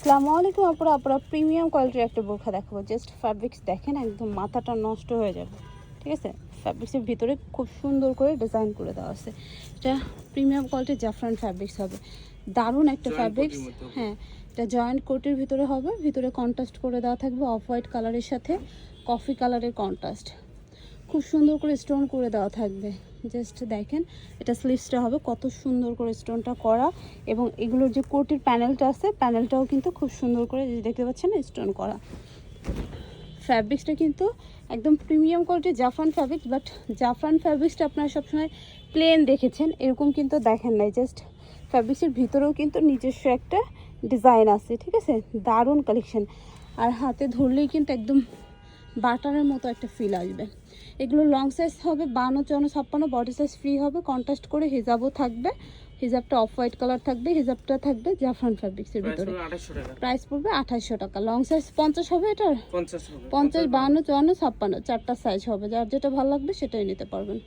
আসসালামু আলাইকুম আপুরা আপুরা প্রিমিয়াম কোয়ালিটির একটা বোরখা দেখাবো। জাস্ট ফ্যাব্রিক্স দেখেন, একদম মাথাটা নষ্ট হয়ে যাবে। ঠিক আছে, ফ্যাব্রিক্সের ভিতরে খুব সুন্দর করে ডিজাইন করে দেওয়া আছে। এটা প্রিমিয়াম কোয়ালিটির জাফরান ফ্যাব্রিক্স হবে, দারুণ একটা ফ্যাব্রিক্স। হ্যাঁ, এটা জয়েন্ট কোটের ভিতরে হবে, ভিতরে কন্ট্রাস্ট করে দেওয়া থাকবে অফ হোয়াইট কালারের সাথে কফি কালারের কন্ট্রাস্ট, খুব সুন্দর করে স্টোন করে দেওয়া থাকবে। জাস্ট দেখেন এটা স্লিভসটা হবে কত সুন্দর করে স্টোনটা করা, এবং এগুলোর যে কোটির প্যানেলটা আছে প্যানেলটাও কিন্তু খুব সুন্দর করে দেখতে পাচ্ছেন স্টোন করা। ফ্যাব্রিক্সটা কিন্তু একদম প্রিমিয়াম কোয়ালিটির জাফরান ফ্যাব্রিক্স, বাট জাফরান ফ্যাব্রিক্সটা আপনারা সবসময় প্লেন দেখেছেন, এরকম কিন্তু দেখেন নাই। জাস্ট ফ্যাব্রিক্সের ভিতরেও কিন্তু নিজস্ব একটা ডিজাইন আছে। ঠিক আছে, দারুণ কালেকশন। আর হাতে ধরলেই কিন্তু একদম বাটারের মতো একটা ফিল আসবে। এগুলো লং সাইজ হবে 52, 54, 56, বডি সাইজ ফ্রি হবে। কন্ট্রাস্ট করে হিজাবও থাকবে, হিজাবটা অফ হোয়াইট কালার থাকবে, হিজাবটা থাকবে জাফরান ফ্যাব্রিক্সের ভিতরে। প্রাইস পড়বে 2800 টাকা। লং সাইজ 50 হবে, এটার 50, 52, 54, 56 চারটা সাইজ হবে, যার যেটা ভালো লাগবে সেটাই নিতে পারবেন।